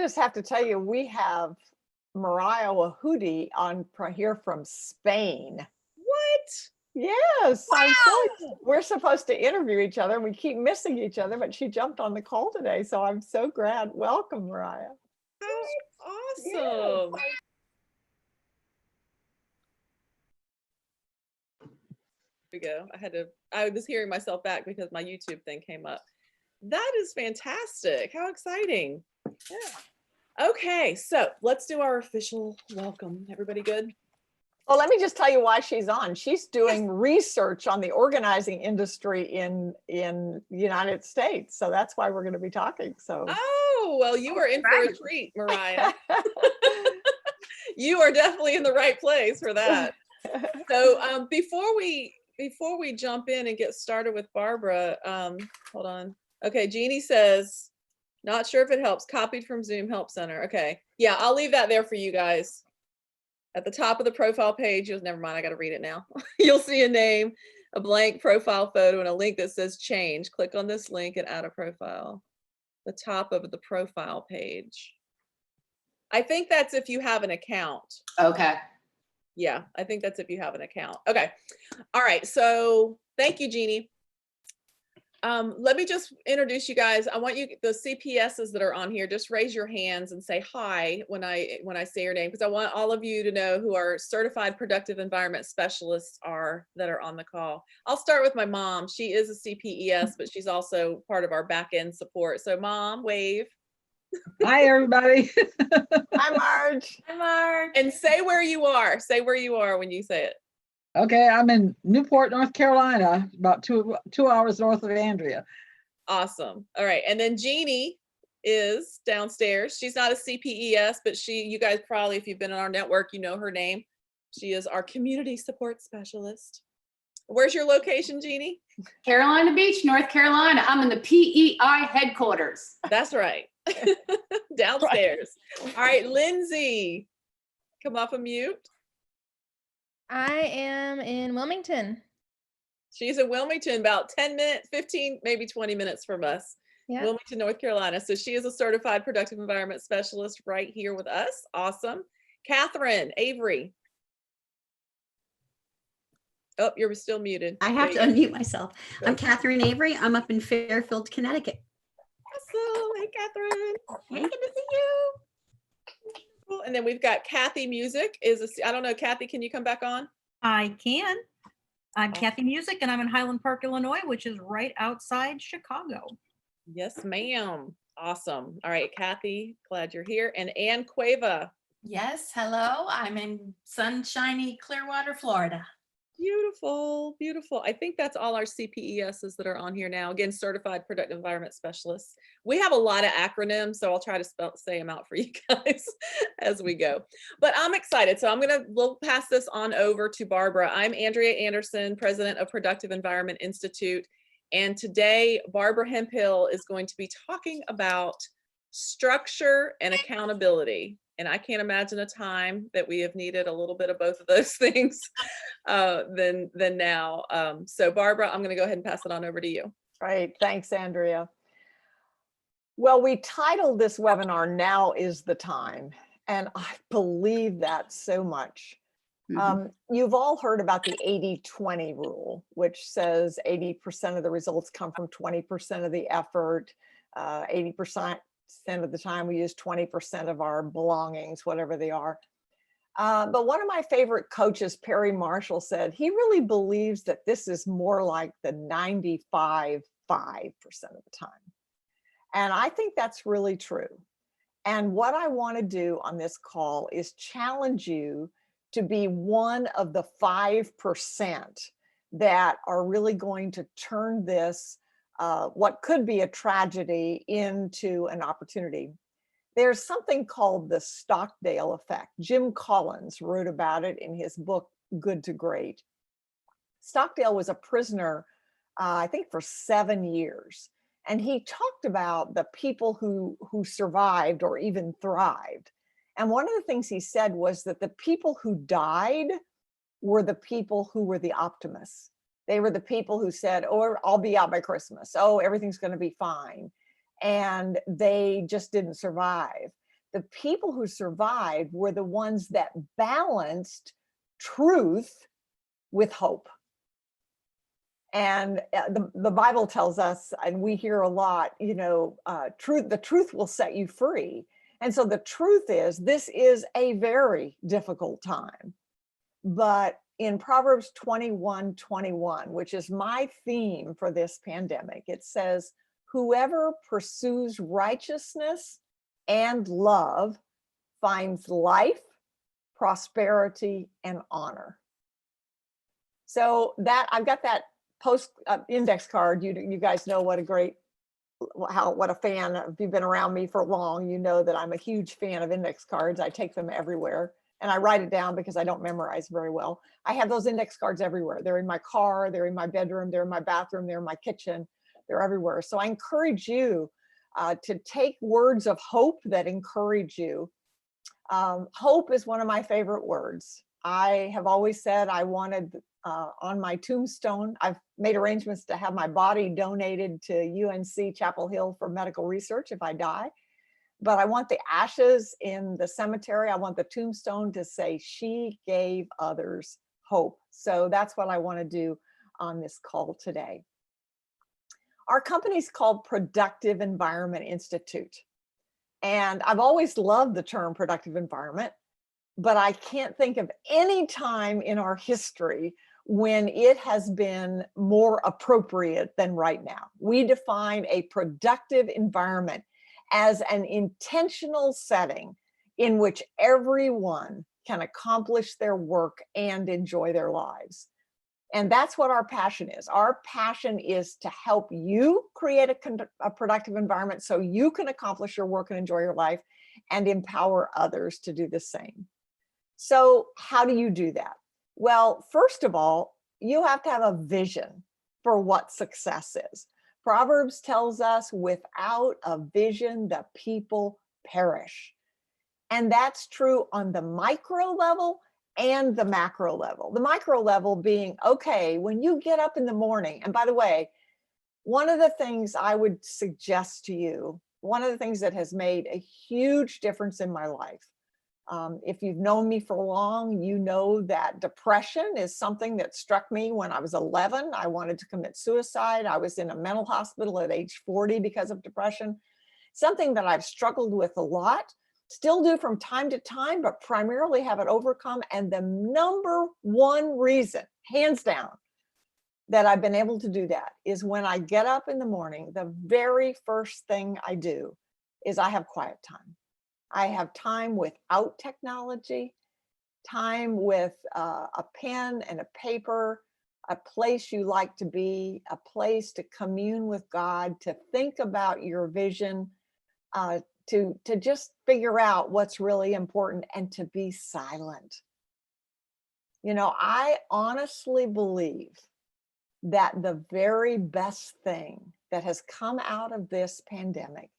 just have to tell you, we have Mariah Wahudi on here from Spain. What? Yes, Wow. we're supposed to interview each other. We keep missing each other, but she jumped on the call today, so I'm so glad. Welcome, Mariah. How awesome. Yes. We go. I was hearing myself back because my YouTube thing came up. That is fantastic. How exciting. Yeah. Okay, so let's do our official welcome. Everybody good? Well, let me just tell you why she's on. She's doing research on the organizing industry in the United States. So that's why we're going to be talking. So Oh, well, you are in for a treat, Mariah. You are definitely in the right place for that. So before we jump in and get started with Barbara, hold on. Okay, Jeannie says, not sure if it helps. Copied from Zoom Help Center. Okay, yeah, I'll leave that there for you guys. At the top of the profile page, never mind, I got to read it now. You'll see a name, a blank profile photo, and a link that says change. Click on this link and add a profile. The top of the profile page. I think that's if you have an account. Okay. Yeah, I think that's if you have an account. Okay. All right. So thank you, Jeannie. Let me just introduce you guys. I want you, the CPSs that are on here, just raise your hands and say hi when I say your name, because I want all of you to know who our certified productive environment specialists are that are on the call. I'll start with my mom. She is a CPES, but she's also part of our back end support. So Mom, wave. Hi, everybody. Hi, Marge. Hi, Marge. And say where you are. Say where you are when you say it. Okay, I'm in Newport, North Carolina, about two hours north of Andrea. Awesome. All right. And then Jeannie is downstairs. She's not a CPES, but you guys probably, if you've been in our network, you know her name. She is our community support specialist. Where's your location, Jeannie? Carolina Beach, North Carolina. I'm in the PEI headquarters. That's right. Downstairs. All right, Lindsay, come off of mute. I am in Wilmington. She's in Wilmington, about 10 minutes, 15, maybe 20 minutes from us. Yeah. Wilmington, North Carolina. So she is a certified productive environment specialist right here with us. Awesome. Catherine Avery. Oh, you're still muted. I have to unmute myself. I'm Catherine Avery. I'm up in Fairfield, Connecticut. Awesome. Hey, Catherine. Hey, good to see you. Cool. And then we've got Kathy Music. I don't know, Kathy, can you come back on? I can. I'm Kathy Music, and I'm in Highland Park, Illinois, which is right outside Chicago. Yes, ma'am. Awesome. All right, Kathy, glad you're here. And Ann Cueva. Yes, hello. I'm in sunshiny Clearwater, Florida. Beautiful, beautiful. I think that's all our CPESs that are on here now. Again, Certified Productive Environment Specialists. We have a lot of acronyms, so I'll try to say them out for you guys as we go. But I'm excited. So we'll pass this on over to Barbara. I'm Andrea Anderson, President of Productive Environment Institute. And today, Barbara Hemphill is going to be talking about structure and accountability. And I can't imagine a time that we have needed a little bit of both of those things than now. So Barbara, I'm going to go ahead and pass it on over to you. Right. Thanks, Andrea. Well, we titled this webinar, Now is the Time. And I believe that so much. Mm-hmm. You've all heard about the 80-20 rule, which says 80% of the results come from 20% of the effort, 80% of the time we use 20% of our belongings, whatever they are. But one of my favorite coaches, Perry Marshall, said he really believes that this is more like the 95.5% of the time. And I think that's really true. And what I want to do on this call is challenge you to be one of the 5% that are really going to turn this what could be a tragedy into an opportunity. There's something called the Stockdale Effect. Jim Collins wrote about it in his book, Good to Great. Stockdale was a prisoner, I think, for 7 years. And he talked about the people who survived or even thrived. And one of the things he said was that the people who died were the people who were the optimists. They were the people who said, oh, I'll be out by Christmas. Oh, everything's going to be fine. And they just didn't survive. the people who survived were the ones that balanced truth with hope. And the Bible tells us, and we hear a lot, the truth will set you free. And so the truth is, this is a very difficult time. But in Proverbs 21:21, which is my theme for this pandemic, it says, whoever pursues righteousness and love finds life, prosperity, and honor. So that I've got that post index card. You guys know what a fan. If you've been around me for long, you know that I'm a huge fan of index cards. I take them everywhere and I write it down because I don't memorize very well. I have those index cards everywhere. They're in my car, they're in my bedroom, they're in my bathroom, they're in my kitchen, they're everywhere. So I encourage you to take words of hope that encourage you. Hope is one of my favorite words. I have always said I wanted on my tombstone, I've made arrangements to have my body donated to UNC Chapel Hill for medical research if I die. But I want the ashes in the cemetery. I want the tombstone to say, she gave others hope. So that's what I want to do on this call today. Our company's called Productive Environment Institute. And I've always loved the term productive environment, but I can't think of any time in our history when it has been more appropriate than right now. We define a productive environment as an intentional setting in which everyone can accomplish their work and enjoy their lives. And that's what our passion is. Our passion is to help you create a productive environment so you can accomplish your work and enjoy your life and empower others to do the same. So how do you do that? Well, first of all, you have to have a vision for what success is. Proverbs tells us, without a vision, the people perish. And that's true on the micro level and the macro level. The micro level being, okay, when you get up in the morning, and by the way, one of the things I would suggest to you, one of the things that has made a huge difference in my life, if you've known me for long, you know that depression is something that struck me when I was 11. I wanted to commit suicide. I was in a mental hospital at age 40 because of depression. Something that I've struggled with a lot, still do from time to time, but primarily have it overcome. And the number one reason, hands down, that I've been able to do that is when I get up in the morning, the very first thing I do is I have quiet time. I have time without technology, time with a pen and a paper, a place you like to be, a place to commune with God, to think about your vision, to just figure out what's really important and to be silent. You know, I honestly believe that the very best thing that has come out of this pandemic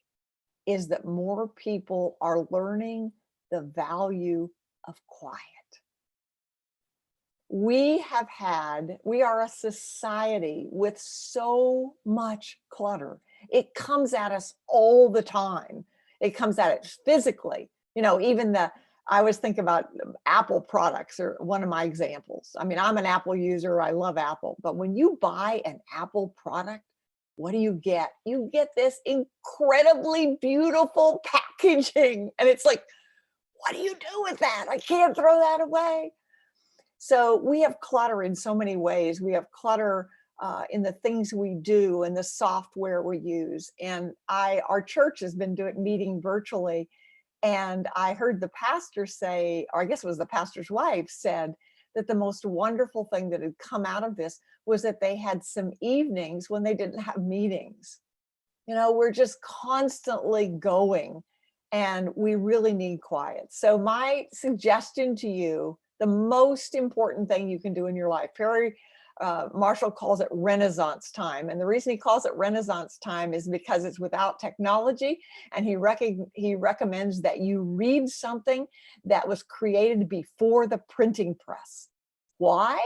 is that more people are learning the value of quiet. We are a society with so much clutter. It comes at us all the time. It comes at it physically. You know, I always think about Apple products are one of my examples. I mean, I'm an Apple user. I love Apple. But when you buy an Apple product, what do you get? You get this incredibly beautiful packaging. And it's like, what do you do with that? I can't throw that away. So we have clutter in so many ways. We have clutter in the things we do and the software we use. And our church has been meeting virtually. And I heard the pastor say, or I guess it was the pastor's wife said, that the most wonderful thing that had come out of this was that they had some evenings when they didn't have meetings. You know, we're just constantly going and we really need quiet. So my suggestion to you, the most important thing you can do in your life, Perry Marshall calls it Renaissance time. And the reason he calls it Renaissance time is because it's without technology. And he recommends that you read something that was created before the printing press. Why?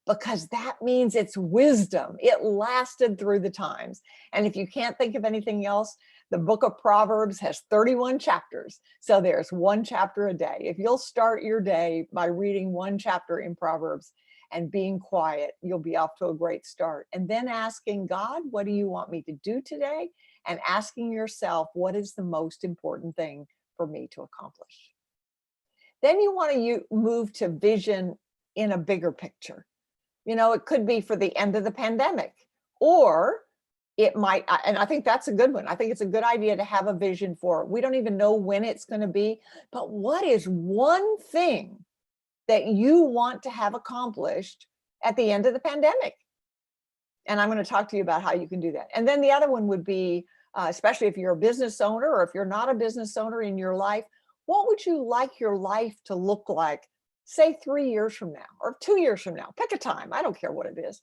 Because that means it's wisdom. It lasted through the times. And if you can't think of anything else, The book of Proverbs has 31 chapters. So there's one chapter a day. If you'll start your day by reading one chapter in Proverbs and being quiet, you'll be off to a great start. And then asking God, what do you want me to do today? And asking yourself, what is the most important thing for me to accomplish? Then you want to move to vision in a bigger picture. You know, it could be for the end of the pandemic, or it might, and I think that's a good one. I think it's a good idea to have a vision for, we don't even know when it's going to be, but what is one thing that you want to have accomplished at the end of the pandemic? And I'm going to talk to you about how you can do that. And then the other one would be, especially if you're a business owner, or if you're not a business owner in your life, what would you like your life to look like, say 3 years from now, or 2 years from now? Pick a time, I don't care what it is.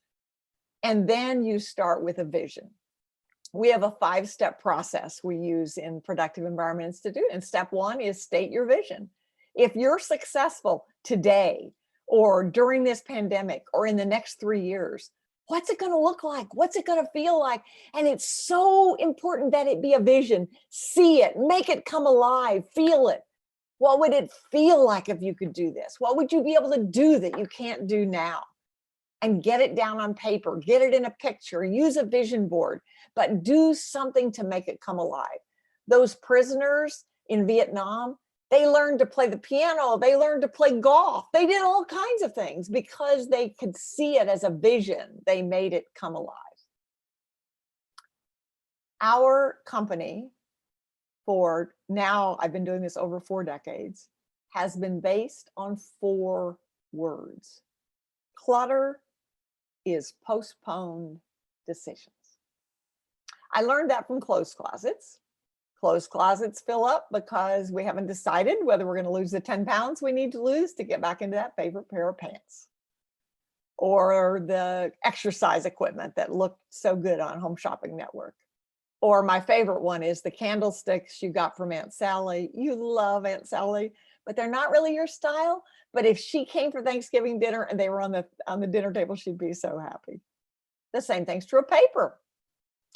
And then you start with a vision. We have a 5-step process we use in Productive Environments to do. And step 1 is state your vision. If you're successful today, or during this pandemic, or in the next 3 years, what's it going to look like? What's it going to feel like? And it's so important that it be a vision. See it, make it come alive, feel it. What would it feel like if you could do this? What would you be able to do that you can't do now? And get it down on paper, get it in a picture, use a vision board, but do something to make it come alive. Those prisoners in Vietnam, they learned to play the piano, they learned to play golf, they did all kinds of things because they could see it as a vision. They made it come alive. Our company, for now, I've been doing this over 4 decades, has been based on 4 words. Clutter is postponed decisions. I learned that from clothes closets. Clothes closets fill up because we haven't decided whether we're going to lose the 10 pounds we need to lose to get back into that favorite pair of pants. Or the exercise equipment that looked so good on Home Shopping Network. Or my favorite one is the candlesticks you got from Aunt Sally. You love Aunt Sally, but they're not really your style. But if she came for Thanksgiving dinner and they were on the dinner table, she'd be so happy. The same thing's true of paper.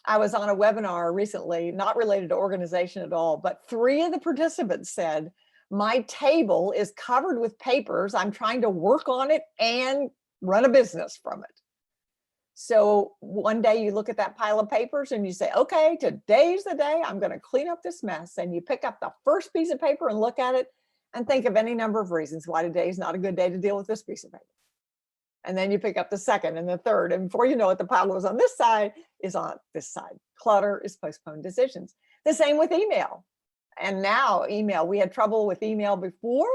I was on a webinar recently, not related to organization at all, but 3 of the participants said, my table is covered with papers. I'm trying to work on it and run a business from it. So one day you look at that pile of papers and you say, okay, today's the day I'm going to clean up this mess. And you pick up the first piece of paper and look at it and think of any number of reasons why today is not a good day to deal with this piece of paper. And then you pick up the second and the third. And before you know it, the pile goes on this side is on this side. Clutter is postponed decisions. The same with email. And now email, we had trouble with email before.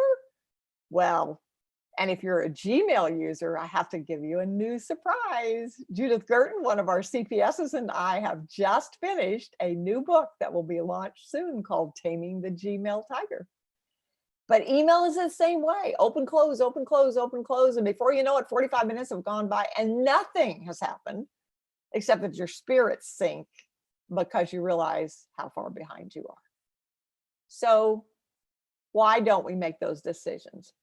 Well, and if you're a Gmail user, I have to give you a new surprise. Judith Girton, one of our CPSs, and I have just finished a new book that will be launched soon called Taming the Gmail Tiger. But email is the same way. Open, close, open, close, open, close. And before you know it, 45 minutes have gone by and nothing has happened except that your spirits sink because you realize how far behind you are. So why don't we make those decisions?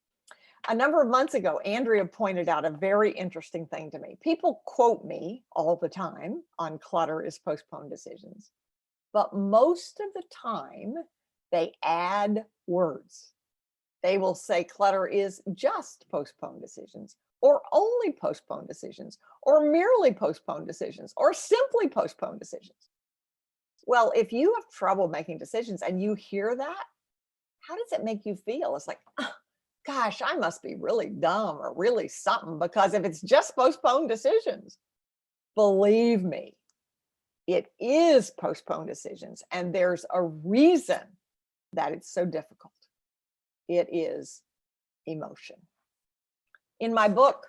A number of months ago, Andrea pointed out a very interesting thing to me. People quote me all the time on clutter is postponed decisions, but most of the time they add words. They will say clutter is just postponed decisions, or only postponed decisions, or merely postponed decisions, or simply postponed decisions. Well, if you have trouble making decisions and you hear that, how does it make you feel? It's like, oh, gosh, I must be really dumb or really something, because if it's just postponed decisions, believe me, it is postponed decisions. And there's a reason that it's so difficult. It is emotion. In my book,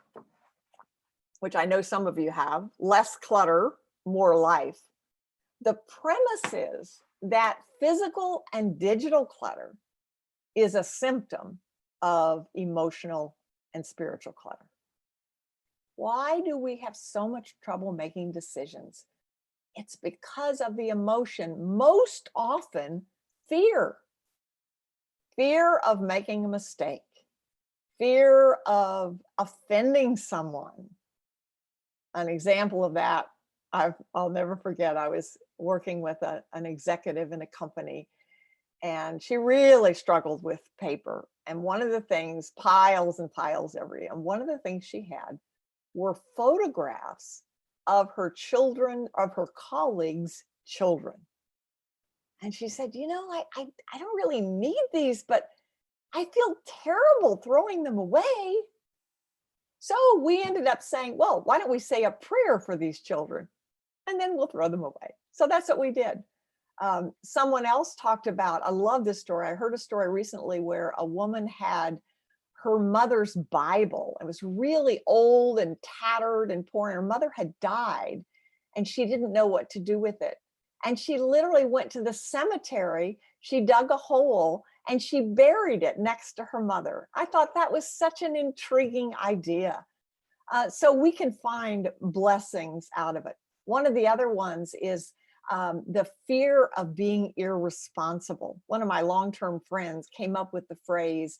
which I know some of you have, Less Clutter, More Life, the premise is that physical and digital clutter is a symptom of emotional and spiritual clutter. Why do we have so much trouble making decisions? It's because of the emotion, most often fear. Fear of making a mistake, fear of offending someone. An example of that I'll never forget, I was working with an executive in a company, and she really struggled with paper. And one of the things, piles and piles and one of the things she had were photographs of her children, of her colleagues' children. And she said, I don't really need these, but I feel terrible throwing them away. So we ended up saying, well, why don't we say a prayer for these children? And then we'll throw them away. So that's what we did. Someone else talked about, I love this story. I heard a story recently where a woman had her mother's Bible. It was really old and tattered and torn. Her mother had died and she didn't know what to do with it. And she literally went to the cemetery. She dug a hole and she buried it next to her mother. I thought that was such an intriguing idea. So we can find blessings out of it. One of the other ones is the fear of being irresponsible. One of my long-term friends came up with the phrase,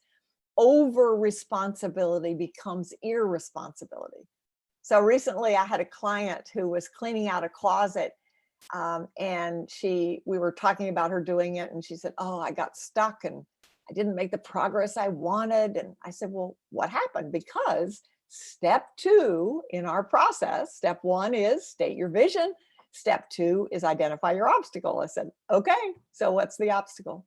over responsibility becomes irresponsibility. So recently I had a client who was cleaning out a closet, and we were talking about her doing it, and she said, oh, I got stuck and I didn't make the progress I wanted. And I said, well, what happened? Because step 2 in our process, step 1 is state your vision. Step 2 is identify your obstacle. I said, okay, so what's the obstacle?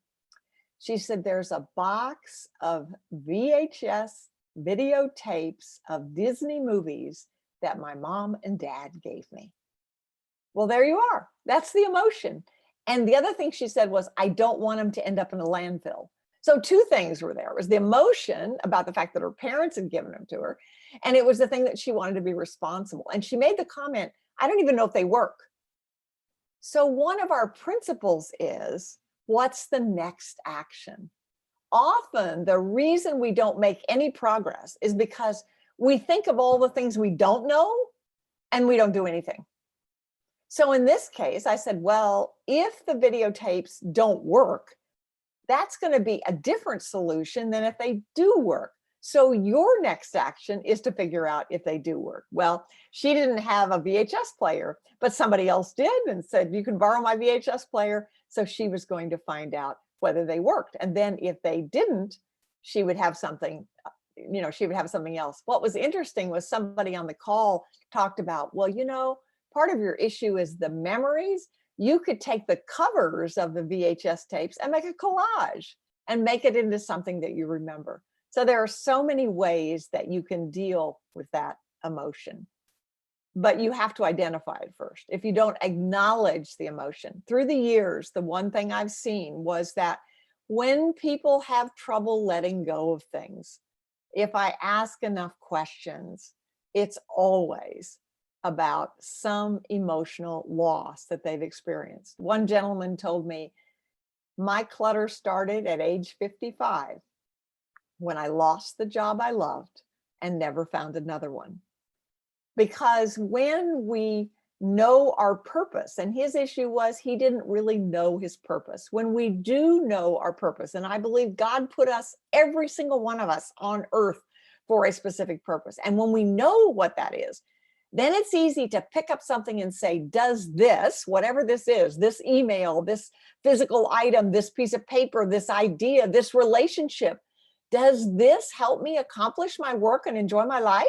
She said, there's a box of VHS videotapes of Disney movies that my mom and dad gave me. Well, there you are. That's the emotion. And the other thing she said was, I don't want them to end up in a landfill. So 2 things were there. It was the emotion about the fact that her parents had given them to her. And it was the thing that she wanted to be responsible. And she made the comment, I don't even know if they work. So one of our principles is, what's the next action? Often the reason we don't make any progress is because we think of all the things we don't know and we don't do anything. So in this case, I said, well, if the videotapes don't work, that's going to be a different solution than if they do work. So your next action is to figure out if they do work. Well, she didn't have a VHS player, but somebody else did and said, you can borrow my VHS player. So she was going to find out whether they worked. And then if they didn't, she would have something, she would have something else. What was interesting was somebody on the call talked about, well, part of your issue is the memories. You could take the covers of the VHS tapes and make a collage and make it into something that you remember. So there are so many ways that you can deal with that emotion, but you have to identify it first. If you don't acknowledge the emotion, through the years, the one thing I've seen was that when people have trouble letting go of things, if I ask enough questions, it's always about some emotional loss that they've experienced. One gentleman told me, my clutter started at age 55 when I lost the job I loved and never found another one. Because when we know our purpose, and his issue was he didn't really know his purpose. When we do know our purpose, and I believe God put us, every single one of us on earth for a specific purpose. And when we know what that is, then it's easy to pick up something and say, does this, whatever this is, this email, this physical item, this piece of paper, this idea, this relationship, does this help me accomplish my work and enjoy my life?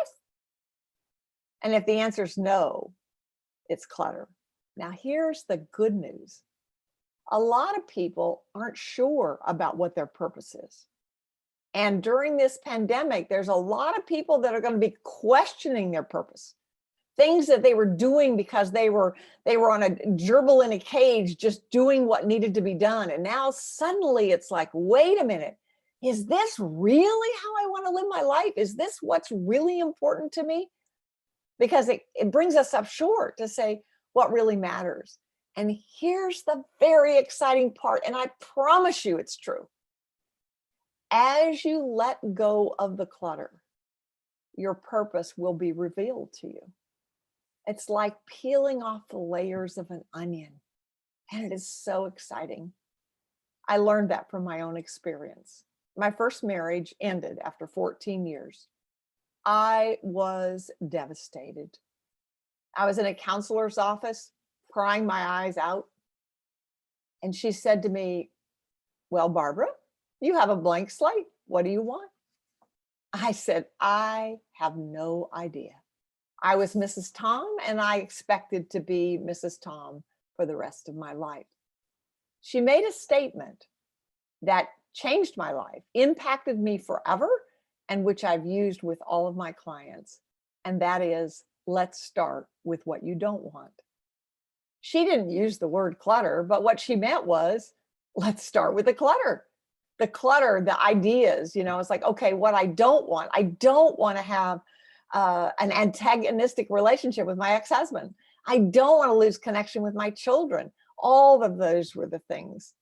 And if the answer is no, it's clutter. Now, here's the good news. A lot of people aren't sure about what their purpose is. And during this pandemic, there's a lot of people that are going to be questioning their purpose. Things that they were doing because they were on a gerbil in a cage, just doing what needed to be done. And now suddenly it's like, wait a minute, is this really how I want to live my life? Is this what's really important to me? Because it brings us up short to say what really matters. And here's the very exciting part, and I promise you it's true. As you let go of the clutter, your purpose will be revealed to you. It's like peeling off the layers of an onion, and it is so exciting. I learned that from my own experience. My first marriage ended after 14 years. I was devastated. I was in a counselor's office crying my eyes out. And she said to me, well, Barbara, you have a blank slate. What do you want? I said, I have no idea. I was Mrs. Tom and I expected to be Mrs. Tom for the rest of my life. She made a statement that changed my life, impacted me forever, and which I've used with all of my clients. And that is, let's start with what you don't want. She didn't use the word clutter, but what she meant was, let's start with the clutter. The clutter, the ideas, it's like, okay, what I don't want to have an antagonistic relationship with my ex-husband. I don't want to lose connection with my children. All of those were the things.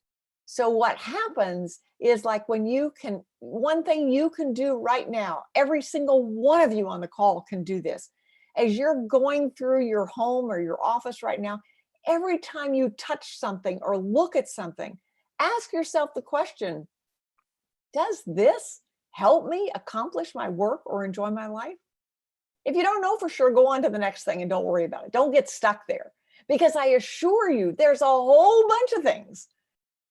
So what happens is, like, one thing you can do right now, every single one of you on the call can do this. As you're going through your home or your office right now, every time you touch something or look at something, ask yourself the question, does this help me accomplish my work or enjoy my life? If you don't know for sure, go on to the next thing and don't worry about it. Don't get stuck there, because I assure you, there's a whole bunch of things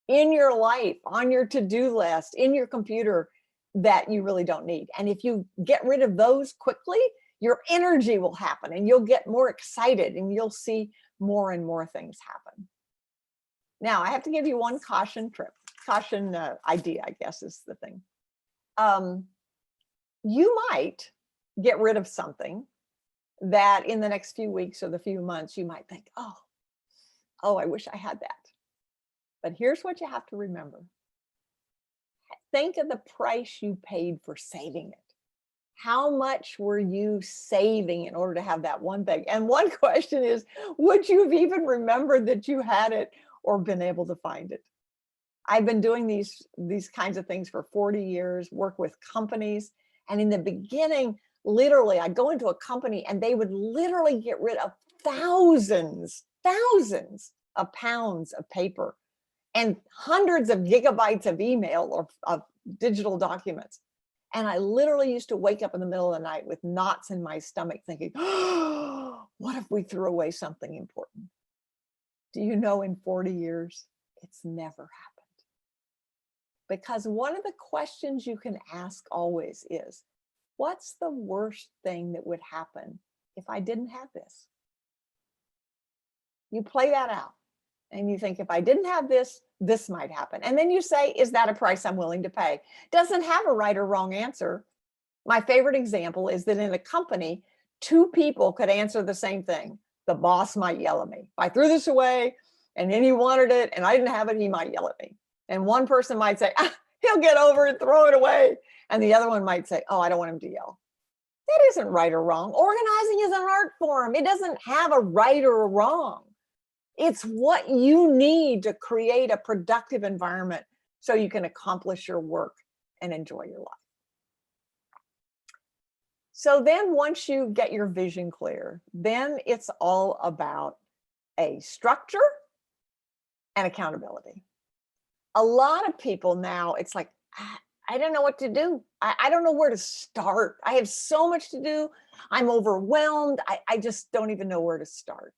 in your life, on your to-do list, in your computer, that you really don't need. And if you get rid of those quickly, your energy will happen and you'll get more excited and you'll see more and more things happen. Now, I have to give you one caution idea, I guess is the thing. You might get rid of something that in the next few weeks or the few months, you might think, oh, I wish I had that. But here's what you have to remember. Think of the price you paid for saving it. How much were you saving in order to have that one thing? And one question is, would you have even remembered that you had it or been able to find it? I've been doing these kinds of things for 40 years, work with companies. And in the beginning, literally, I'd go into a company and they would literally get rid of thousands of pounds of paper and hundreds of gigabytes of email or of digital documents. And I literally used to wake up in the middle of the night with knots in my stomach thinking, oh, what if we threw away something important? Do you know, in 40 years, it's never happened. Because one of the questions you can ask always is, what's the worst thing that would happen if I didn't have this? You play that out and you think, if I didn't have this, this might happen. And then you say, is that a price I'm willing to pay? Doesn't have a right or wrong answer. My favorite example is that in a company, two people could answer the same thing. The boss might yell at me. If I threw this away and then he wanted it and I didn't have it, he might yell at me. And one person might say, he'll get over it, throw it away. And the other one might say, oh, I don't want him to yell. That isn't right or wrong. Organizing is an art form. It doesn't have a right or a wrong. It's what you need to create a productive environment so you can accomplish your work and enjoy your life. So then once you get your vision clear, then it's all about a structure and accountability. A lot of people now, it's like, I don't know what to do. I don't know where to start. I have so much to do. I'm overwhelmed. I just don't even know where to start.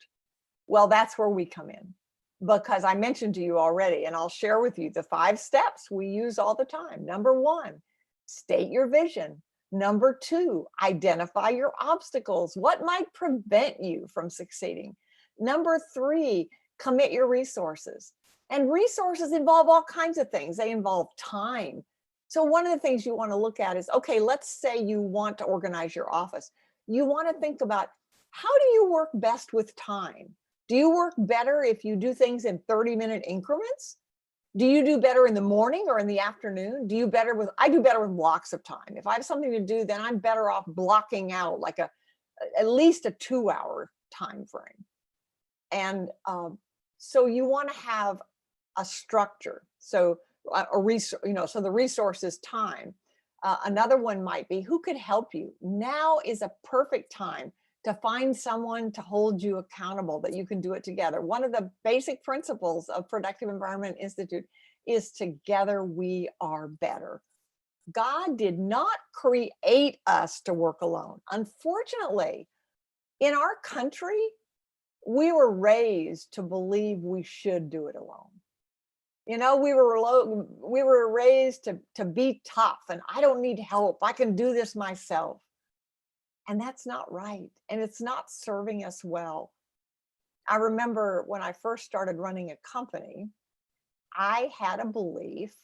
Well, that's where we come in, because I mentioned to you already, and I'll share with you the 5 steps we use all the time. Number 1, state your vision. Number 2, identify your obstacles. What might prevent you from succeeding? Number 3, commit your resources. And resources involve all kinds of things. They involve time. So one of the things you want to look at is, okay, let's say you want to organize your office. You want to think about, how do you work best with time? Do you work better if you do things in 30-minute increments? Do you do better in the morning or in the afternoon? I do better with blocks of time. If I have something to do, then I'm better off blocking out like at least a 2-hour time frame. And so you want to have a structure. So so the resource is time. Another one might be, who could help you? Now is a perfect time to find someone to hold you accountable, that you can do it together. One of the basic principles of Productive Environment Institute is together we are better. God did not create us to work alone. Unfortunately, in our country, we were raised to believe we should do it alone. You know, we were raised to be tough, and I don't need help. I can do this myself. And that's not right. And it's not serving us well. I remember when I first started running a company, I had a belief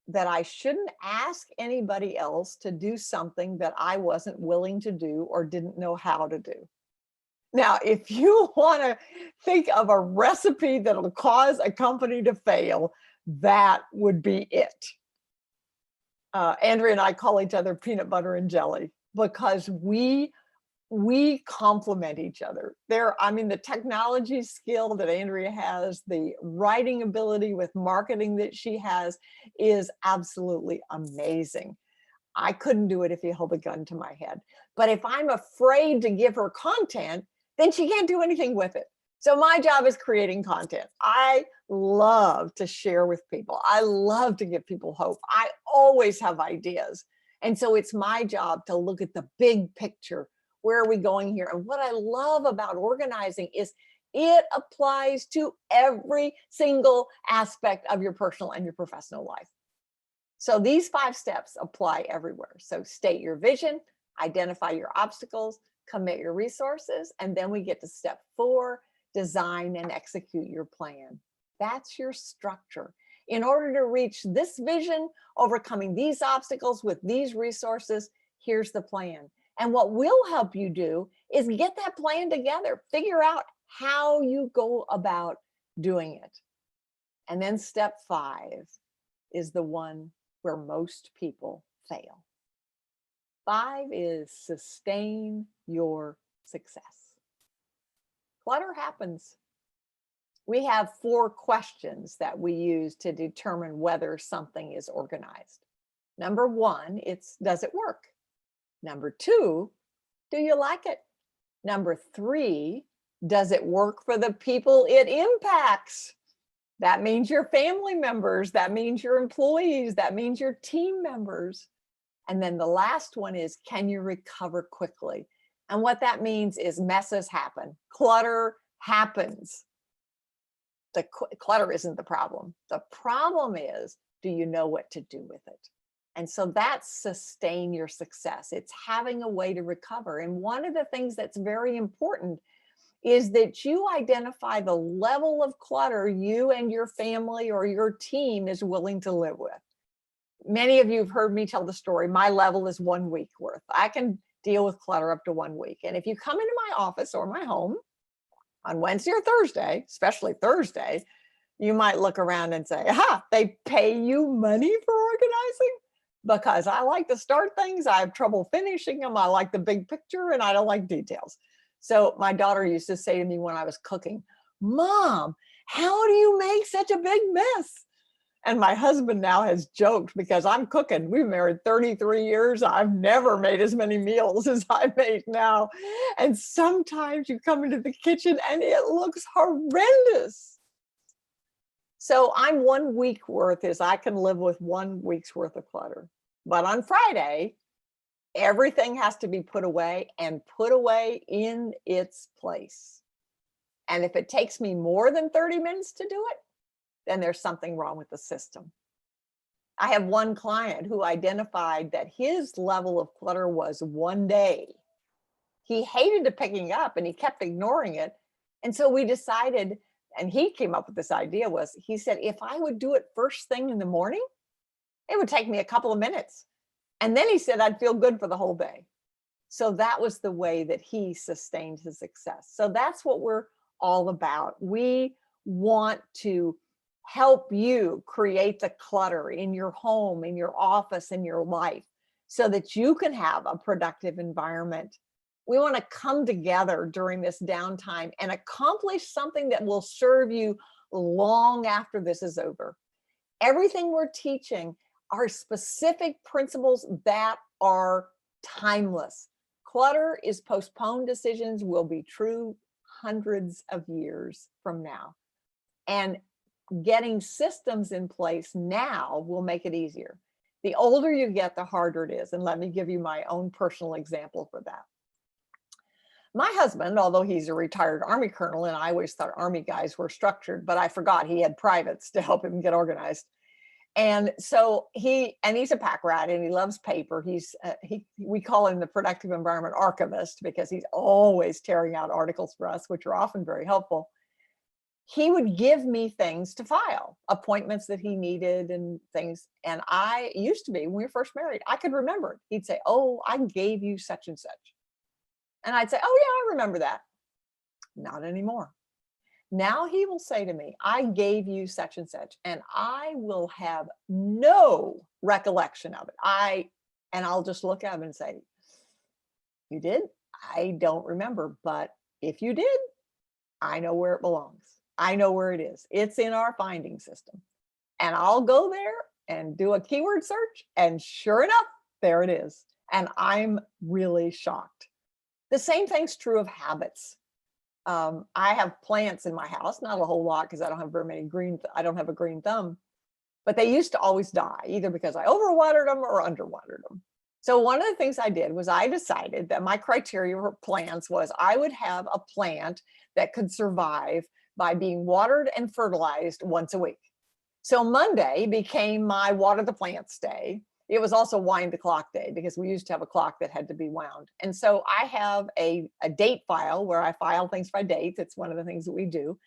that I shouldn't ask anybody else to do something that I wasn't willing to do or didn't know how to do. Now, if you want to think of a recipe that'll cause a company to fail, that would be it. Andrea and I call each other peanut butter and jelly because we complement each other. I mean, the technology skill that Andrea has, the writing ability with marketing that she has is absolutely amazing. I couldn't do it if you held a gun to my head. But if I'm afraid to give her content, then she can't do anything with it. So my job is creating content. I love to share with people. I love to give people hope. I always have ideas. And so it's my job to look at the big picture. Where are we going here? And what I love about organizing is it applies to every single aspect of your personal and your professional life. So these 5 steps apply everywhere. So state your vision, identify your obstacles, commit your resources, and then we get to step 4, design and execute your plan. That's your structure. In order to reach this vision, overcoming these obstacles with these resources, here's the plan. And what we'll help you do is get that plan together, figure out how you go about doing it. And then step 5 is the one where most people fail. 5 is sustain your success. Clutter happens. We have 4 questions that we use to determine whether something is organized. Number 1, it's does it work? Number 2, do you like it? Number 3, does it work for the people it impacts? That means your family members, that means your employees, that means your team members. And then the last one is, can you recover quickly? And what that means is messes happen. Clutter happens. The clutter isn't the problem. The problem is, do you know what to do with it? And so that's sustain your success. It's having a way to recover. And one of the things that's very important is that you identify the level of clutter you and your family or your team is willing to live with. Many of you have heard me tell the story. My level is 1 week worth. I can deal with clutter up to 1 week. And if you come into my office or my home on Wednesday or Thursday, especially Thursday, you might look around and say, aha, they pay you money for organizing? Because I like to start things, I have trouble finishing them, I like the big picture, and I don't like details. So my daughter used to say to me when I was cooking, Mom, how do you make such a big mess? And my husband now has joked because I'm cooking. We've married 33 years. I've never made as many meals as I make now. And sometimes you come into the kitchen and it looks horrendous. So I'm 1 week worth is I can live with 1 week's worth of clutter. But on Friday, everything has to be put away and put away in its place. And if it takes me more than 30 minutes to do it, then there's something wrong with the system. I have one client who identified that his level of clutter was 1 day. He hated the picking up and he kept ignoring it. And so we decided, and he came up with this idea was, he said, if I would do it first thing in the morning, it would take me a couple of minutes. And then he said, I'd feel good for the whole day. So that was the way that he sustained his success. So that's what we're all about. We want to help you create the clutter in your home, in your office, in your life, so that you can have a productive environment. We want to come together during this downtime and accomplish something that will serve you long after this is over. Everything we're teaching are specific principles that are timeless. Clutter is postponed decisions will be true hundreds of years from now. And getting systems in place now will make it easier. The older you get, the harder it is. And let me give you my own personal example for that. My husband, although he's a retired Army colonel, and I always thought Army guys were structured, but I forgot he had privates to help him get organized. And so he's a pack rat and he loves paper. We call him the productive environment archivist because he's always tearing out articles for us, which are often very helpful. He would give me things to file, appointments that he needed and things. And I used to be, when we were first married, I could remember it. He'd say, oh, I gave you such and such. And I'd say, oh yeah, I remember that. Not anymore. Now he will say to me, I gave you such and such, and I will have no recollection of it. And I'll just look at him and say, you did? I don't remember, but if you did, I know where it belongs. I know where it is. It's in our finding system. And I'll go there and do a keyword search, and sure enough, there it is. And I'm really shocked. The same thing's true of habits. I have plants in my house, not a whole lot because I don't have very many I don't have a green thumb, but they used to always die either because I overwatered them or underwatered them. So one of the things I did was I decided that my criteria for plants was I would have a plant that could survive by being watered and fertilized once a week. So Monday became my water the plants day. It was also wind the clock day because we used to have a clock that had to be wound. And so I have a date file where I file things by dates. It's one of the things that we do.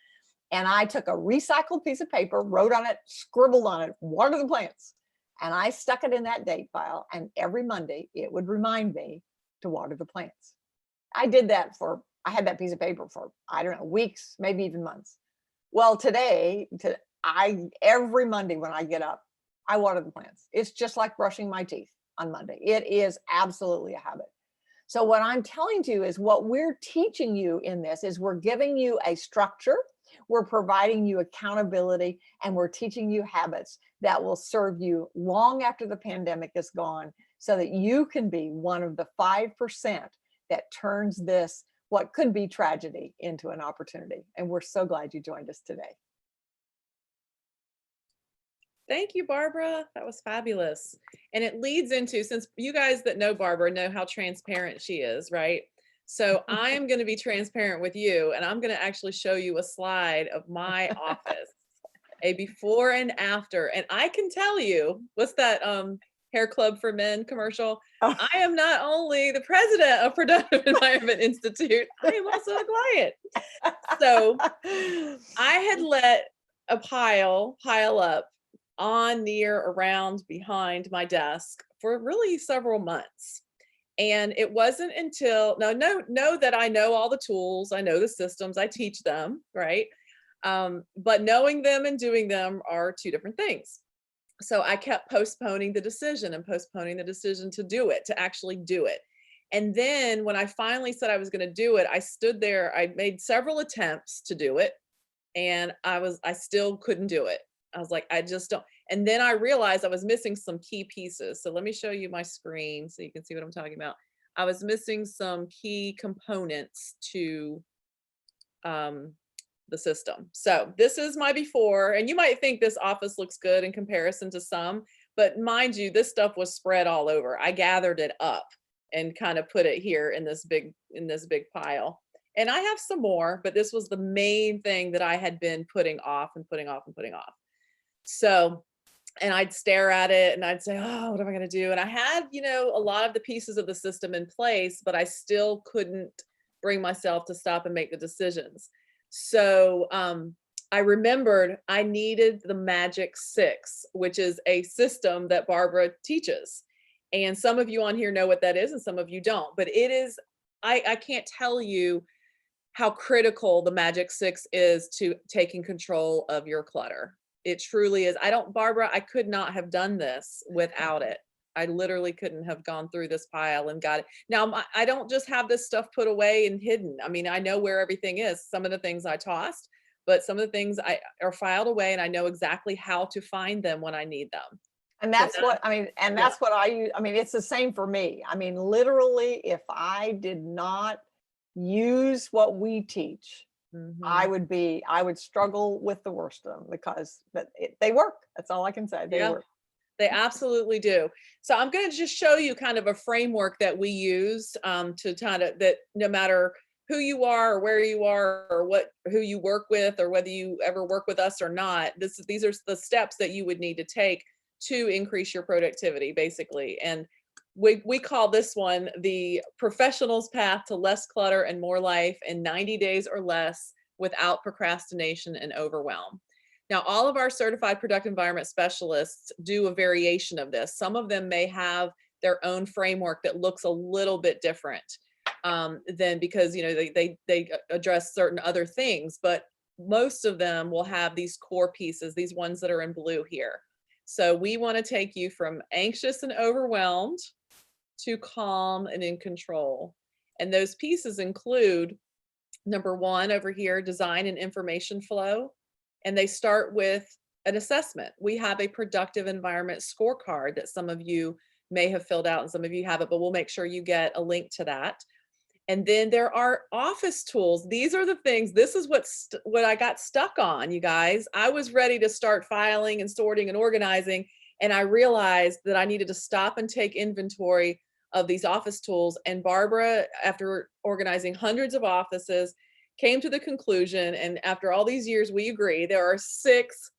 And I took a recycled piece of paper, wrote on it, scribbled on it, water the plants. And I stuck it in that date file. And every Monday it would remind me to water the plants. I did that I had that piece of paper for, I don't know, weeks, maybe even months. Well, every Monday when I get up, I water the plants. It's just like brushing my teeth on Monday. It is absolutely a habit. So what I'm telling you is what we're teaching you in this is we're giving you a structure, we're providing you accountability, and we're teaching you habits that will serve you long after the pandemic is gone so that you can be one of the 5% that turns this, what could be tragedy, into an opportunity. And we're so glad you joined us today. Thank you, Barbara. That was fabulous. And it leads into, since you guys that know Barbara know how transparent she is, right? So I am going to be transparent with you, and I'm going to actually show you a slide of my office, a before and after. And I can tell you, what's that Hair Club for Men commercial? Oh. I am not only the president of Productive Environment Institute, I am also a client. So I had let a pile up on, near, around, behind my desk for really several months. And it wasn't until, know that I know all the tools, I know the systems, I teach them, right? But knowing them and doing them are two different things. So I kept postponing the decision to do it, to actually do it. And then when I finally said I was going to do it, I stood there, I made several attempts to do it, and I still couldn't do it. I was like, I just don't. And then I realized I was missing some key pieces. So let me show you my screen so you can see what I'm talking about. I was missing some key components to the system. So this is my before, and you might think this office looks good in comparison to some, but mind you, this stuff was spread all over. I gathered it up and kind of put it here in this big pile. And I have some more, but this was the main thing that I had been putting off. So, and I'd stare at it and I'd say, oh, what am I going to do? And I had, a lot of the pieces of the system in place, but I still couldn't bring myself to stop and make the decisions. So I remembered I needed the Magic 6, which is a system that Barbara teaches. And some of you on here know what that is and some of you don't, but it is, I can't tell you how critical the Magic 6 is to taking control of your clutter. It truly is. Barbara, I could not have done this without it. I literally couldn't have gone through this pile and got it. Now, I don't just have this stuff put away and hidden. I mean, I know where everything is. Some of the things I tossed, but some of the things are filed away and I know exactly how to find them when I need them. And that's what I use. I mean, it's the same for me. I mean, literally, if I did not use what we teach, I would struggle with the worst of them because they work. That's all I can say. They work. They absolutely do. So I'm going to just show you kind of a framework that we use to kind of, that no matter who you are or where you are or who you work with or whether you ever work with us or not. These are the steps that you would need to take to increase your productivity, basically. And we call this one the professional's path to less clutter and more life in 90 days or less without procrastination and overwhelm. Now, all of our certified productive environment specialists do a variation of this. Some of them may have their own framework that looks a little bit different than, because, you know, they address certain other things, but most of them will have these core pieces, these ones that are in blue here. So we want to take you from anxious and overwhelmed to calm and in control. And those pieces include, number one over here, design and information flow. And they start with an assessment. We have a productive environment scorecard that some of you may have filled out and some of you haven't, but we'll make sure you get a link to that. And then there are office tools. These are the things, this is what I got stuck on, you guys. I was ready to start filing and sorting and organizing, and I realized that I needed to stop and take inventory of these office tools. And Barbara, after organizing hundreds of offices, came to the conclusion, and after all these years, we agree, there are 6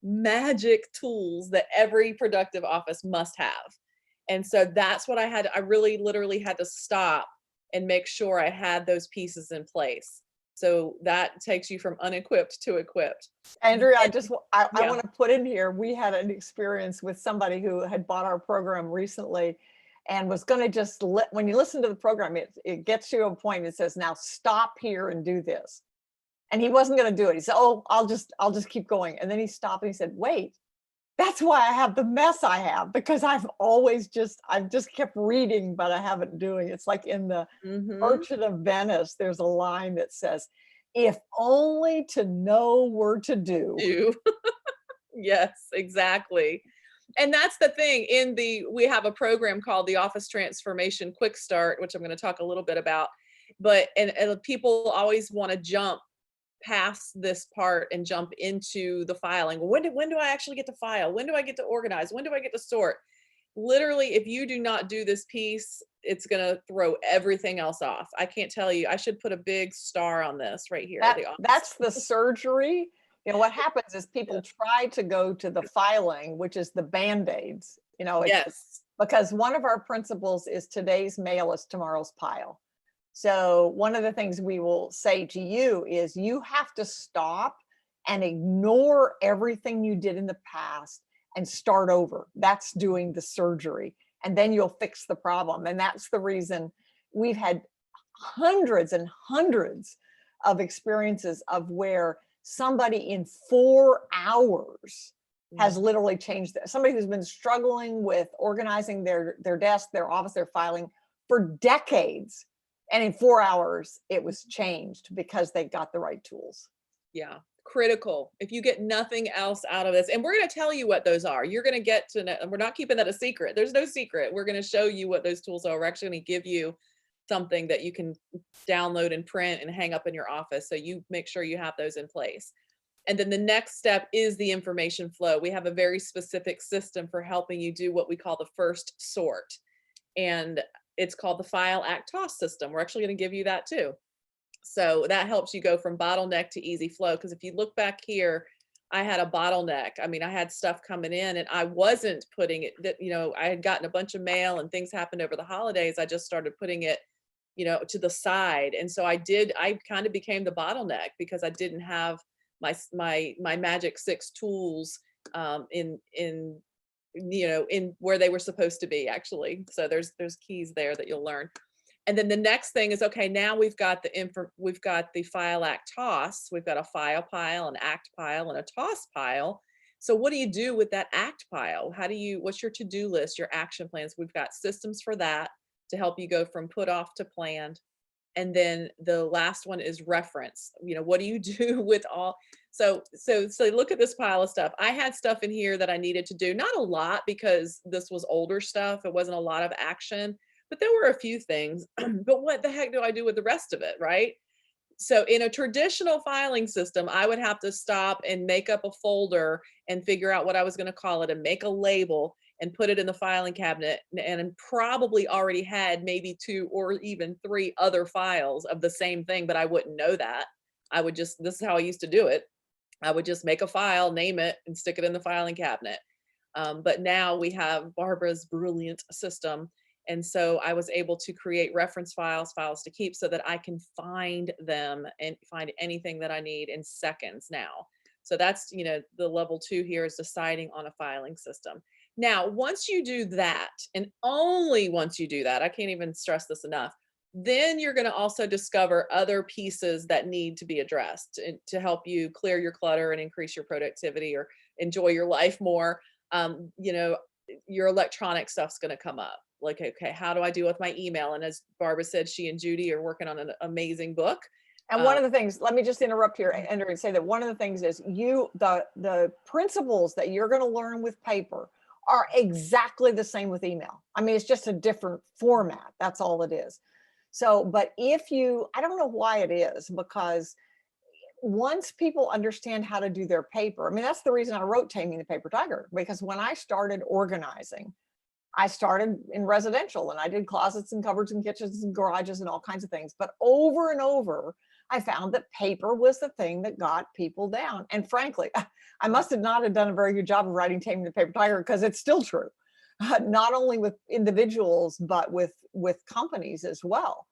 magic tools that every productive office must have. And so that's what I really literally had to stop and make sure I had those pieces in place. So that takes you from unequipped to equipped. Andrea, I Yeah. want to put in here, we had an experience with somebody who had bought our program recently and was going to just when you listen to the program, it gets you to a point, it says, now stop here and do this. And he wasn't going to do it. He said, oh, I'll just keep going. And then he stopped and he said, wait, that's why I have the mess I have, because I've just kept reading, but I haven't doing. It's like in the Merchant of Venice, there's a line that says, if only to know were to do. Yes, exactly. And that's the thing. We have a program called the Office Transformation Quick Start, which I'm going to talk a little bit about. But and people always want to jump past this part and jump into the filing. When do I actually get to file? When do I get to organize? When do I get to sort? Literally, if you do not do this piece, it's going to throw everything else off. I can't tell you. I should put a big star on this right here. That's the surgery. You know, what happens is people try to go to the filing, which is the Band-Aids, you know, yes, because one of our principles is today's mail is tomorrow's pile. So one of the things we will say to you is you have to stop and ignore everything you did in the past and start over. That's doing the surgery. And then you'll fix the problem. And that's the reason we've had hundreds and hundreds of experiences of where somebody in 4 hours has literally changed that. Somebody who's been struggling with organizing their desk, their office, their filing for decades. And in 4 hours, it was changed because they got the right tools. Yeah, critical. If you get nothing else out of this, and we're going to tell you what those are, you're going to get to know, and we're not keeping that a secret. There's no secret. We're going to show you what those tools are. We're actually going to give you something that you can download and print and hang up in your office. So you make sure you have those in place. And then the next step is the information flow. We have a very specific system for helping you do what we call the first sort. And it's called the File Act Toss system. We're actually going to give you that too. So that helps you go from bottleneck to easy flow. Because if you look back here, I had a bottleneck. I mean, I had stuff coming in and I wasn't putting it, that, you know, I had gotten a bunch of mail and things happened over the holidays. I just started putting it, you know, to the side. And so I kind of became the bottleneck because I didn't have my magic 6 tools in you know, in where they were supposed to be, actually. So there's keys there that you'll learn. And then the next thing is, okay, now we've got the File Act Toss. We've got a file pile, an act pile, and a toss pile. So what do you do with that act pile? What's your to-do list, your action plans? We've got systems for that to help you go from put off to planned. And then the last one is reference. You know, what do you do with all? So look at this pile of stuff. I had stuff in here that I needed to do, not a lot because this was older stuff. It wasn't a lot of action, but there were a few things. But what the heck do I do with the rest of it, right? So in a traditional filing system, I would have to stop and make up a folder and figure out what I was going to call it and make a label. and put it in the filing cabinet and probably already had maybe 2 or even 3 other files of the same thing, but I wouldn't know that. I would just, this is how I used to do it. I would just make a file, name it, and stick it in the filing cabinet. But now we have Barbara's brilliant system. And so I was able to create reference files, files to keep, so that I can find them and find anything that I need in seconds now. So that's, you know, the level 2 here is deciding on a filing system. Now, once you do that, and only once you do that, I can't even stress this enough, then you're going to also discover other pieces that need to be addressed to help you clear your clutter and increase your productivity or enjoy your life more. You know, your electronic stuff's going to come up. Like, okay, how do I deal with my email? And as Barbara said, she and Judy are working on an amazing book. And one of the things, let me just interrupt here, Andrew, and say that one of the things is the principles that you're going to learn with paper are exactly the same with email. I mean, it's just a different format. That's all it is. So, but if you, I don't know why it is, because once people understand how to do their paper, I mean, that's the reason I wrote Taming the Paper Tiger, because when I started organizing, I started in residential and I did closets and cupboards and kitchens and garages and all kinds of things. But over and over, I found that paper was the thing that got people down. And frankly, I must have not have done a very good job of writing Taming the Paper Tiger, because it's still true, not only with individuals, but with companies as well.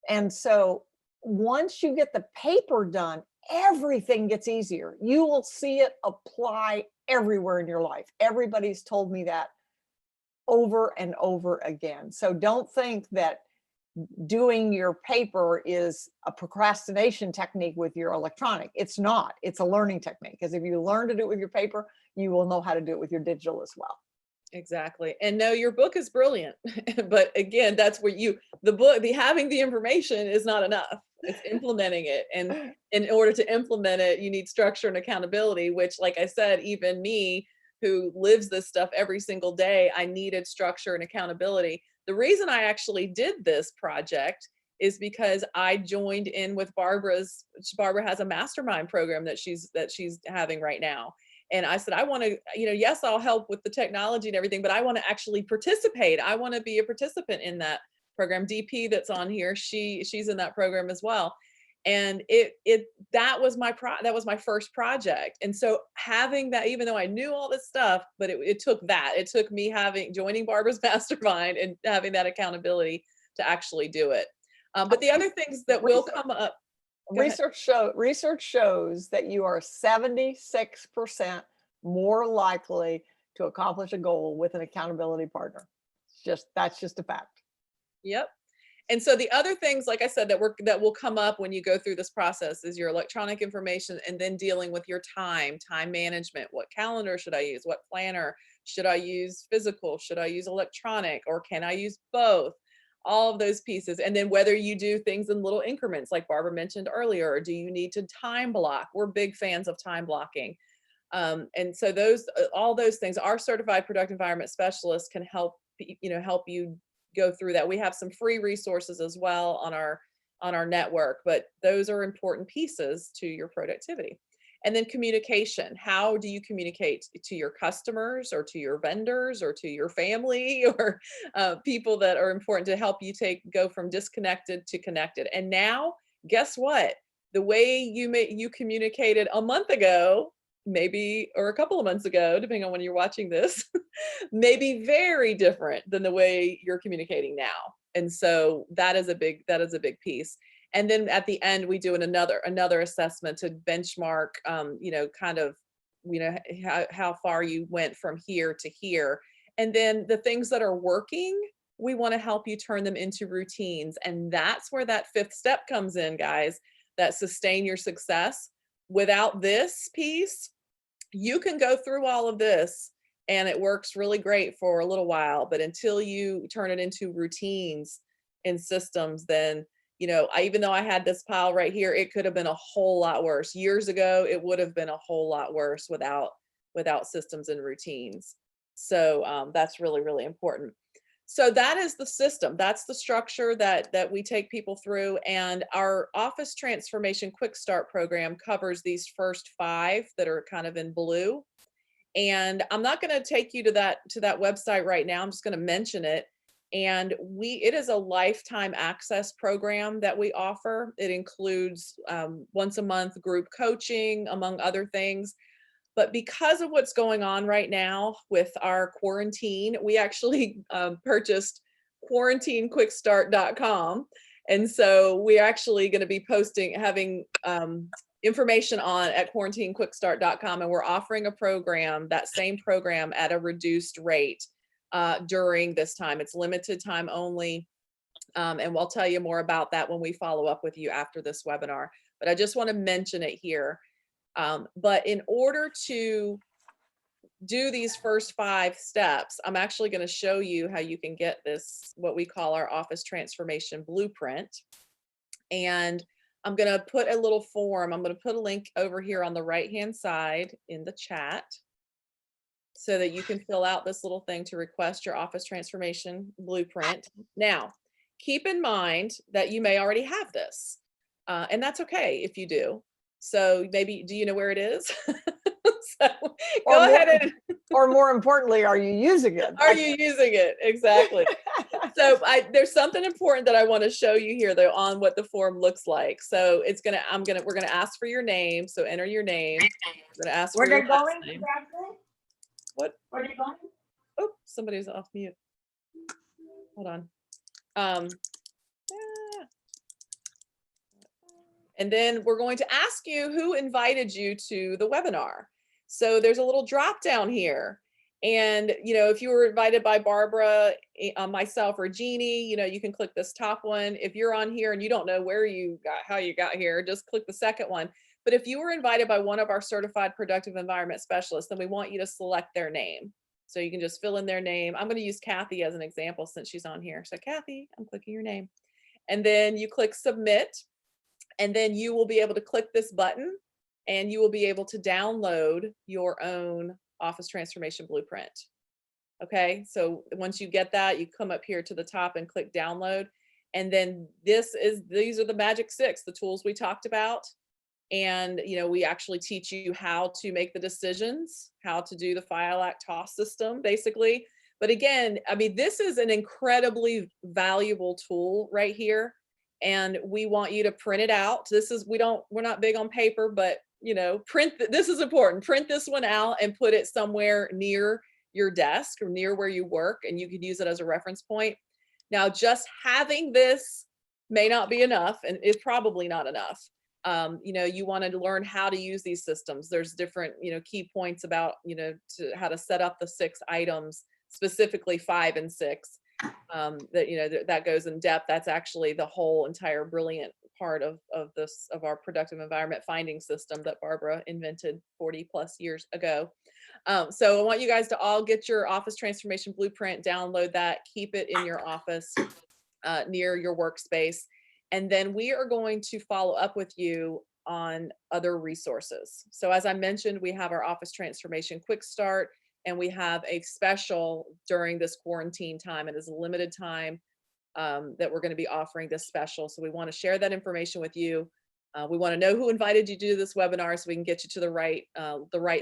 And so once you get the paper done, everything gets easier. You will see it apply everywhere in your life. Everybody's told me that over and over again. So don't think that doing your paper is a procrastination technique with your electronic. It's not. It's a learning technique, because if you learn to do it with your paper, you will know how to do it with your digital as well. Exactly. And no, your book is brilliant. But again, that's where the book, having the information is not enough. It's implementing it. And in order to implement it, you need structure and accountability, which, like I said, even me, who lives this stuff every single day, I needed structure and accountability. The reason I actually did this project is because I joined in with Barbara has a mastermind program that she's having right now. And I said, I want to, you know, yes, I'll help with the technology and everything, but I want to actually participate. I want to be a participant in that program. DP that's on here, she's in that program as well. And that was my first project. And so having that, even though I knew all this stuff, but it took me joining Barbara's mastermind and having that accountability to actually do it. But the other things that will come up. Research shows that you are 76% more likely to accomplish a goal with an accountability partner. That's just a fact. Yep. And so the other things, like I said, that will come up when you go through this process is your electronic information, and then dealing with your time management. What calendar should I use? What planner? Should I use physical? Should I use electronic? Or can I use both? All of those pieces. And then whether you do things in little increments, like Barbara mentioned earlier, or do you need to time block? We're big fans of time blocking. And so all those things, our certified productive environment specialists can help you go through that. We have some free resources as well on our network, but those are important pieces to your productivity. And then communication. How do you communicate to your customers or to your vendors or to your family or people that are important to help you go from disconnected to connected? And now, guess what? The way you communicated a month ago, maybe, or a couple of months ago, depending on when you're watching this, may be very different than the way you're communicating now. And so that is a big piece. And then at the end, we do another assessment to benchmark, how far you went from here to here. And then the things that are working, we want to help you turn them into routines. And that's where that 5th step comes in, guys, that sustain your success. Without this piece, you can go through all of this and it works really great for a little while, but until you turn it into routines and systems, then, even though I had this pile right here, it could have been a whole lot worse. Years ago, it would have been a whole lot worse without systems and routines. So that's really, really important. So that is the system. That's the structure that we take people through. And our Office Transformation Quick Start program covers these first 5 that are kind of in blue. And I'm not going to take you to that website right now. I'm just going to mention it. And it is a lifetime access program that we offer. It includes once a month group coaching, among other things. But because of what's going on right now with our quarantine, we actually purchased quarantinequickstart.com. And so we're actually going to be having information on at quarantinequickstart.com. And we're offering a program, that same program, at a reduced rate during this time. It's limited time only. And we'll tell you more about that when we follow up with you after this webinar. But I just want to mention it here. But in order to do these first 5 steps, I'm actually going to show you how you can get this, what we call our office transformation blueprint. And I'm going to put a little form. I'm going to put a link over here on the right-hand side in the chat so that you can fill out this little thing to request your office transformation blueprint. Now, keep in mind that you may already have this, and that's okay if you do. So maybe, do you know where it is? So go ahead and, or more importantly, are you using it? Are you using it? Exactly. So there's something important that I want to show you here though on what the form looks like. So we're gonna ask for your name. So enter your name. We're gonna ask for your last name. What? Where are you going? Oh, somebody's off mute. Hold on. And then we're going to ask you who invited you to the webinar. So there's a little drop down here. And, if you were invited by Barbara, myself, or Jeannie, you can click this top one. If you're on here and you don't know how you got here, just click the second one. But if you were invited by one of our certified productive environment specialists, then we want you to select their name. So you can just fill in their name. I'm going to use Kathy as an example since she's on here. So Kathy, I'm clicking your name. And then you click submit. And then you will be able to click this button and you will be able to download your own office transformation blueprint. Okay, so once you get that, you come up here to the top and click download. And then these are the magic 6, the tools we talked about. And, we actually teach you how to make the decisions, how to do the file act toss system, basically. But again, this is an incredibly valuable tool right here. And we want you to print it out. We're not big on paper, but this is important. Print this one out and put it somewhere near your desk or near where you work, and you could use it as a reference point. Now, just having this may not be enough, and it's probably not enough. You want to learn how to use these systems. There's different, key points about, how to set up the 6 items, specifically 5 and 6. That goes in depth. That's actually the whole entire brilliant part of our productive environment finding system that Barbara invented 40 plus years ago. So I want you guys to all get your office transformation blueprint, download that, keep it in your office near your workspace. And then we are going to follow up with you on other resources. So as I mentioned, we have our office transformation quick start. And we have a special during this quarantine time. It is a limited time that we're going to be offering this special. So we want to share that information with you. We want to know who invited you to do this webinar so we can get you to the right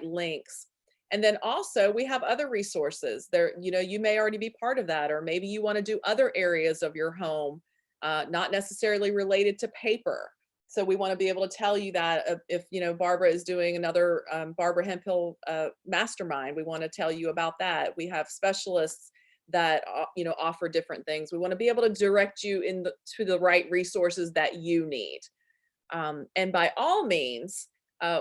links. And then also we have other resources there. You may already be part of that, or maybe you want to do other areas of your home, not necessarily related to paper. So we want to be able to tell you that if, Barbara is doing another Barbara Hemphill mastermind, we want to tell you about that. We have specialists that, offer different things. We want to be able to direct you to the right resources that you need. And by all means,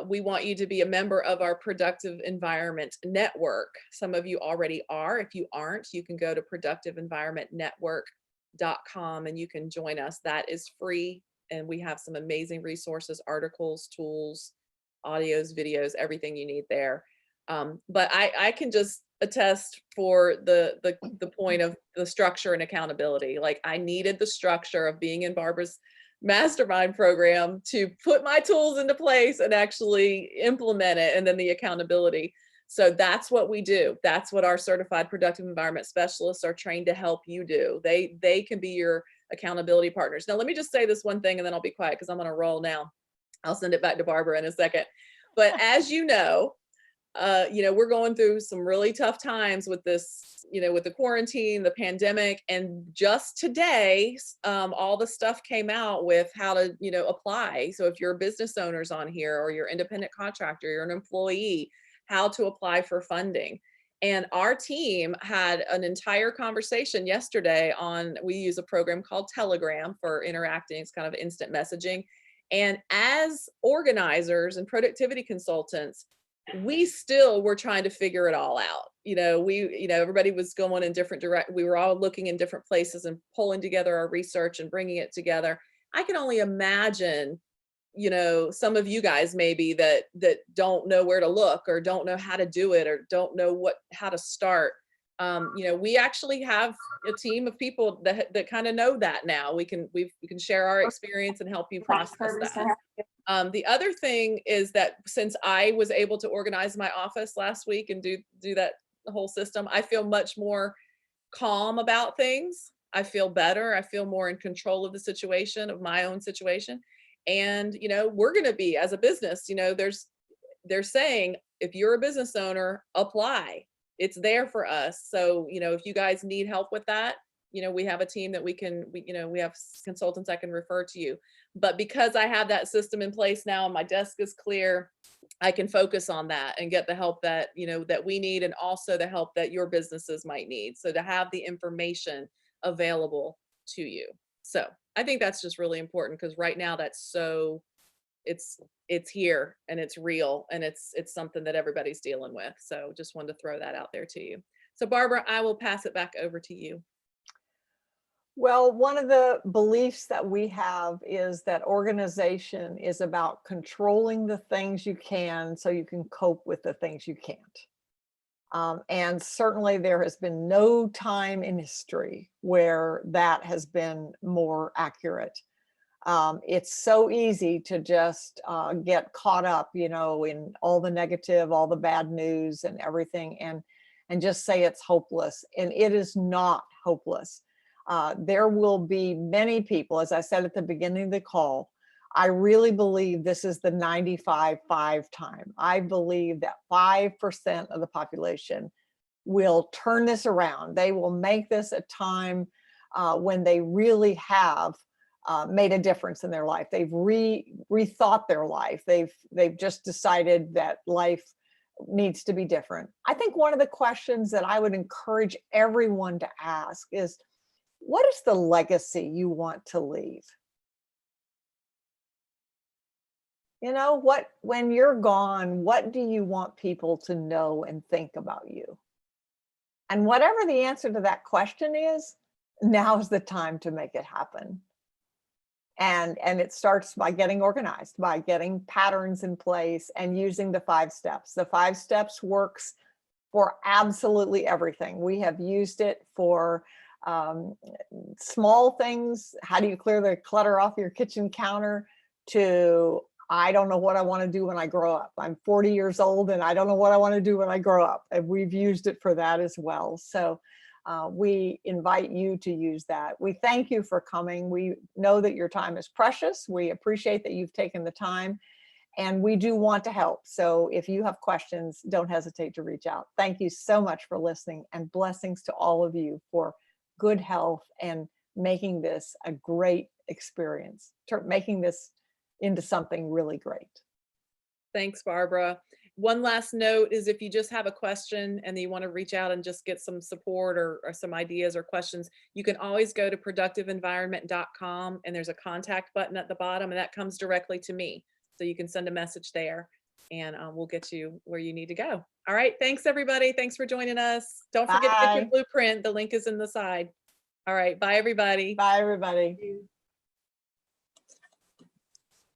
we want you to be a member of our Productive Environment Network. Some of you already are. If you aren't, you can go to productiveenvironmentnetwork.com and you can join us. That is free. And we have some amazing resources, articles, tools, audios, videos, everything you need there. But I can just attest for the point of the structure and accountability. Like, I needed the structure of being in Barbara's mastermind program to put my tools into place and actually implement it, and then the accountability. So that's what we do. That's what our certified productive environment specialists are trained to help you do. They can be your accountability partners. Now, let me just say this one thing and then I'll be quiet because I'm on a roll now. I'll send it back to Barbara in a second. But as you know, we're going through some really tough times with this, with the quarantine, the pandemic, and just today, all the stuff came out with how to, apply. So if you're a business owners on here, or you're independent contractor, you're an employee, how to apply for funding. And our team had an entire conversation yesterday we use a program called Telegram for interacting. It's kind of instant messaging. And as organizers and productivity consultants, we still were trying to figure it all out. Everybody was going in different we were all looking in different places and pulling together our research and bringing it together. I can only imagine, some of you guys maybe that don't know where to look, or don't know how to do it, or don't know how to start. We actually have a team of people that kind of know that now. We can share our experience and help you process that. The other thing is that since I was able to organize my office last week and do that whole system, I feel much more calm about things. I feel better. I feel more in control of the situation, of my own situation. And, we're going to be, as a business, they're saying, if you're a business owner, apply. It's there for us. So, if you guys need help with that, we have a team that we have consultants I can refer to you. But because I have that system in place now and my desk is clear, I can focus on that and get the help that, that we need, and also the help that your businesses might need. So to have the information available to you. So I think that's just really important, because right now it's here and it's real, and it's something that everybody's dealing with. So just wanted to throw that out there to you. So Barbara, I will pass it back over to you. Well, one of the beliefs that we have is that organization is about controlling the things you can so you can cope with the things you can't. And certainly there has been no time in history where that has been more accurate. It's so easy to just get caught up, in all the negative, all the bad news and everything, and just say it's hopeless. And it is not hopeless. There will be many people, as I said at the beginning of the call, I really believe this is the 95-5 time. I believe that 5% of the population will turn this around. They will make this a time when they really have made a difference in their life. They've rethought their life. They've just decided that life needs to be different. I think one of the questions that I would encourage everyone to ask is, what is the legacy you want to leave? When you're gone, what do you want people to know and think about you? And whatever the answer to that question is, now is the time to make it happen. And it starts by getting organized, by getting patterns in place and using the 5 steps. The 5 steps works for absolutely everything. We have used it for small things. How do you clear the clutter off your kitchen counter? To, I don't know what I want to do when I grow up. I'm 40 years old and I don't know what I want to do when I grow up. And we've used it for that as well. So we invite you to use that. We thank you for coming. We know that your time is precious. We appreciate that you've taken the time, and we do want to help. So if you have questions, don't hesitate to reach out. Thank you so much for listening, and blessings to all of you for good health and making this a great experience, making this into something really great. Thanks, Barbara. One last note is, if you just have a question and you want to reach out and just get some support or some ideas or questions, you can always go to productiveenvironment.com, and there's a contact button at the bottom, and that comes directly to me. So you can send a message there, and we'll get you where you need to go. All right. Thanks, everybody. Thanks for joining us. Don't forget to get your blueprint. The link is in the side. All right. Bye, everybody. Bye, everybody.